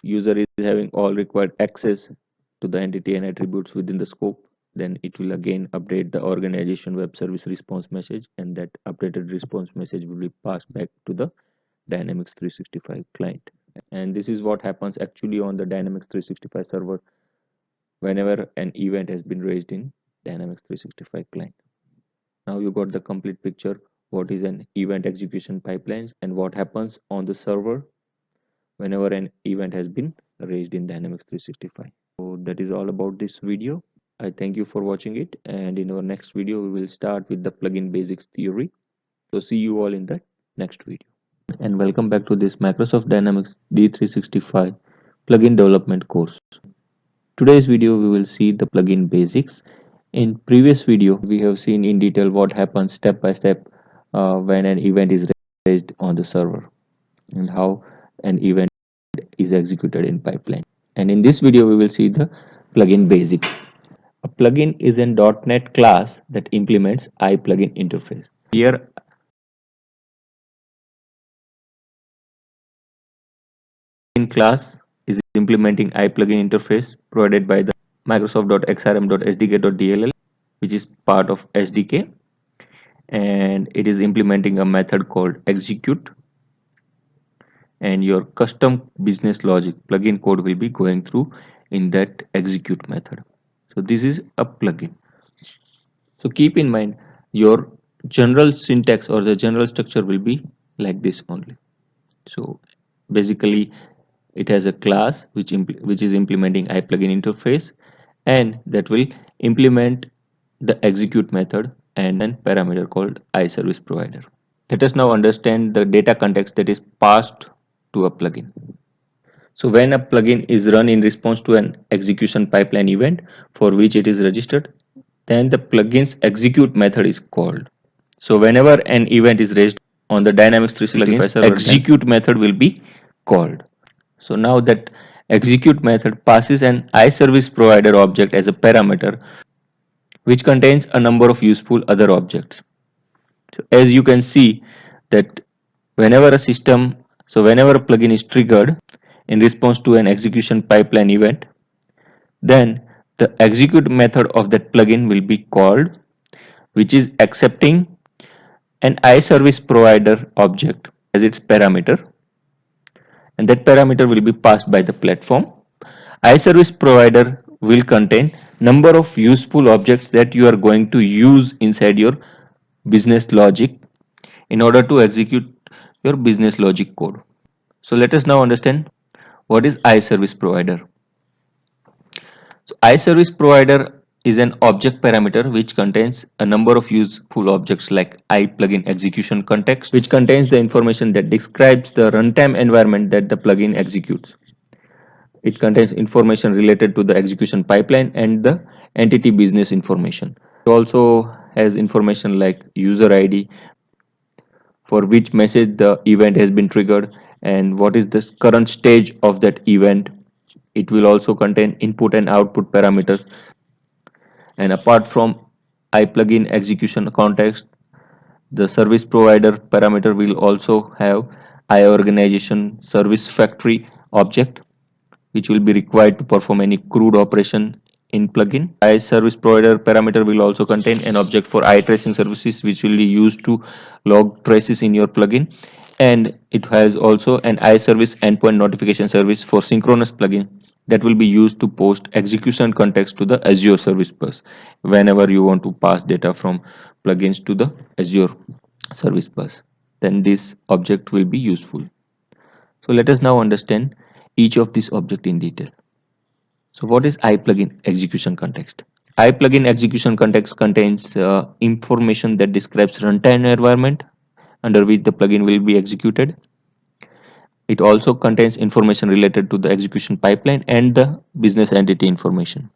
user is having all required access to the entity and attributes within the scope, then it will again update the organization web service response message, and that updated response message will be passed back to the Dynamics 365 client. And this is what happens actually on the Dynamics 365 server whenever an event has been raised in Dynamics 365 client. Now you got the complete picture what is an event execution pipelines and what happens on the server whenever an event has been raised in Dynamics 365. So that is all about this video. I thank you for watching it, and in our next video we will start with the plugin basics theory. So see you all in the next video. And welcome back to this Microsoft Dynamics D365 plugin development course. Today's video we will see the plugin basics. In previous video we have seen in detail what happens step by step when an event is raised on the server and how an event is executed in pipeline. And in this video we will see the plugin basics. A plugin is an .NET class that implements iPlugin interface. Here in class is implementing iPlugin interface provided by the Microsoft.xrm.sdk.dll, which is part of SDK, and it is implementing a method called execute, and your custom business logic plugin code will be going through in that execute method. So this is a plugin. So keep in mind your general syntax or the general structure will be like this only. So basically it has a class which is implementing iPlugin interface, and that will implement the execute method and then parameter called iServiceProvider. Let us now understand the data context that is passed to a plugin. So when a plugin is run in response to an execution pipeline event for which it is registered, then the plugin's execute method is called. So whenever an event is raised on the Dynamics 365 server, execute method will be called. So now that execute method passes an iServiceProvider object as a parameter which contains a number of useful other objects. So as you can see that whenever a plugin is triggered in response to an execution pipeline event, then the execute method of that plugin will be called, which is accepting an iServiceProvider object as its parameter, and that parameter will be passed by the platform. iServiceProvider will contain number of useful objects that you are going to use inside your business logic in order to execute your business logic code. So let us now understand what is iServiceProvider. So iServiceProvider is an object parameter which contains a number of useful objects like iPlugin execution context, which contains the information that describes the runtime environment that the plugin executes. It contains information related to the execution pipeline and the entity business information. It also has information like user ID, for which message the event has been triggered, and what is the current stage of that event. It will also contain input and output parameters. And apart from iPlugin execution context, the service provider parameter will also have iOrganization service factory object, which will be required to perform any CRUD operation in plugin. iServiceProvider parameter will also contain an object for iTracing services, which will be used to log traces in your plugin. And it has also an iService endpoint notification service for synchronous plugin that will be used to post execution context to the Azure Service Bus whenever you want to pass data from plugins to the Azure Service Bus. Then this object will be useful. So let us now understand each of these objects in detail. So what is iPlugin execution context? iPlugin execution context contains information that describes runtime environment under which the plugin will be executed. It also contains information related to the execution pipeline and the business entity information.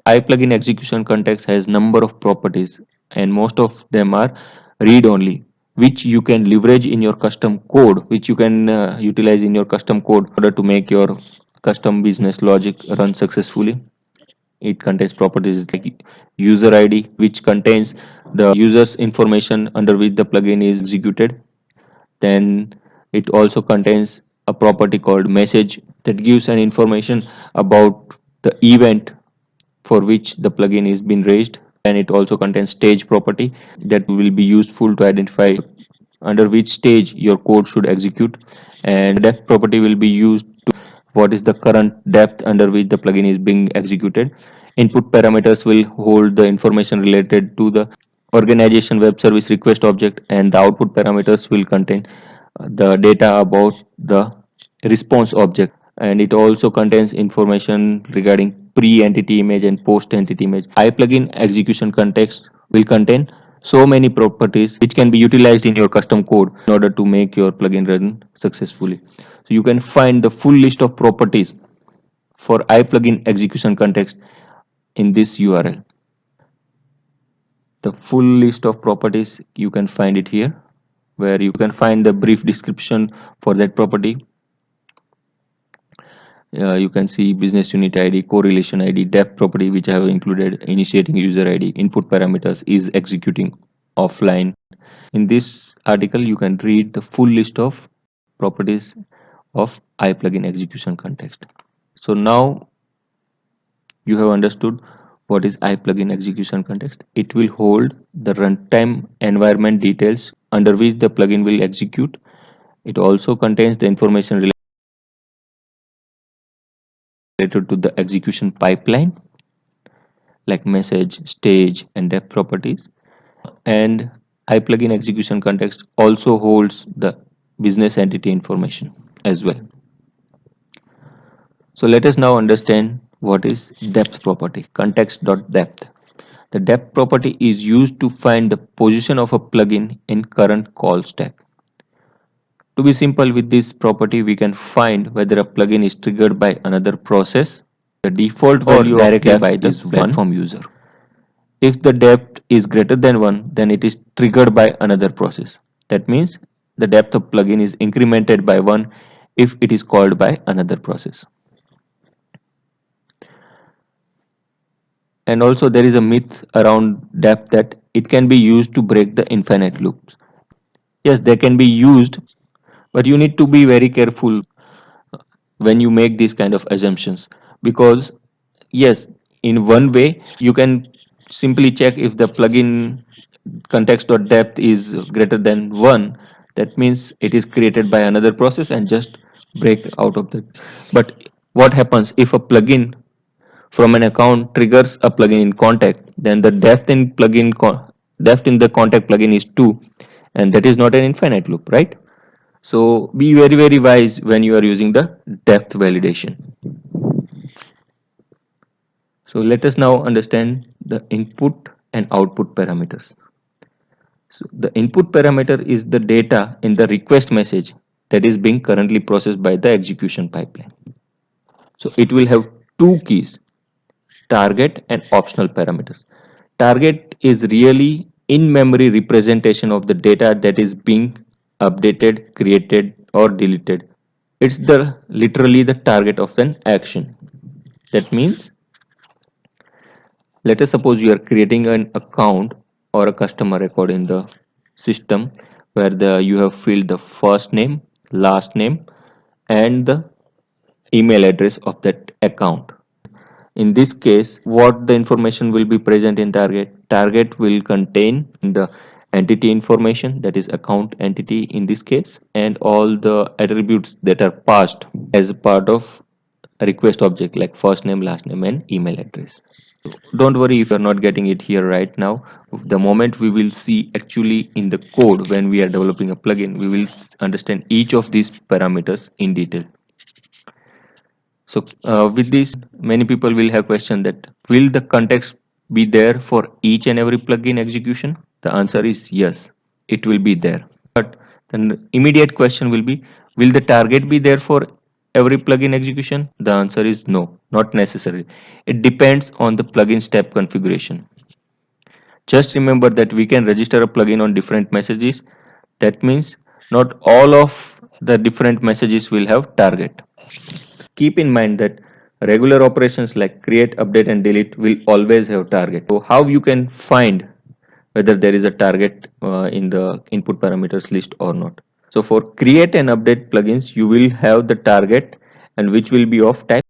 iPlugin execution context has number of properties, and most of them are read-only, which you can leverage in your custom code, which you can utilize in your custom code in order to make your custom business logic run successfully. It contains properties like user ID, which contains the user's information under which the plugin is executed. Then it also contains a property called message, that gives an information about the event for which the plugin is been raised, and it also contains stage property that will be useful to identify under which stage your code should execute, and depth property will be used to what is the current depth under which the plugin is being executed. Input parameters will hold the information related to the organization web service request object, and the output parameters will contain the data about the response object, and it also contains information regarding pre-entity image and post-entity image. iPlugin execution context will contain so many properties which can be utilized in your custom code in order to make your plugin run successfully. So you can find the full list of properties for iPlugin execution context in this URL. The full list of properties you can find it here, where you can find the brief description for that property. You can see business unit ID, correlation ID, depth property, which I have included, initiating user ID, input parameters, is executing offline. In this article, you can read the full list of properties of iPlugin execution context. So now you have understood what is iPlugin execution context. It will hold the runtime environment details under which the plugin will execute. It also contains the information related to the execution pipeline like message, stage, and depth properties. And iPlugin execution context also holds the business entity information as well. So let us now understand what is depth property, context.depth. The depth property is used to find the position of a plugin in current call stack. To be simple, with this property, we can find whether a plugin is triggered by another process, the default value directly by this platform user. If the depth is greater than 1, then it is triggered by another process. That means the depth of plugin is incremented by 1 if it is called by another process. And also there is a myth around depth that it can be used to break the infinite loops. Yes, they can be used, but you need to be very careful when you make these kind of assumptions, because yes, in one way you can simply check if the plugin context.depth is greater than 1, that means it is created by another process, and just break out of that. But what happens if a plugin from an account triggers a plugin in contact, then the depth in the contact plugin is 2, and that is not an infinite loop, right? So be very wise when you are using the depth validation. So let us now understand the input and output parameters. So the input parameter is the data in the request message that is being currently processed by the execution pipeline. So it will have two keys, target and optional parameters. Target is really in-memory representation of the data that is being updated, created, or deleted. It's the literally the target of an action. That means, let us suppose you are creating an account or a customer record in the system where you have filled the first name, last name, and the email address of that account. In this case, what the information will be present in target? Target will contain the entity information, that is account entity in this case, and all the attributes that are passed as a part of a request object like first name, last name, and email address. Don't worry if you're not getting it here right now. The moment we will see actually in the code when we are developing a plugin, we will understand each of these parameters in detail. So with this, many people will have question that will the context be there for each and every plugin execution? The answer is yes, it will be there. But the immediate question will the target be there for every plugin execution? The answer is no, not necessarily. It depends on the plugin step configuration. Just remember that we can register a plugin on different messages. That means not all of the different messages will have target. Keep in mind that regular operations like create, update, and delete will always have target. So how you can find whether there is a target in the input parameters list or not? So for create and update plugins, you will have the target and which will be of type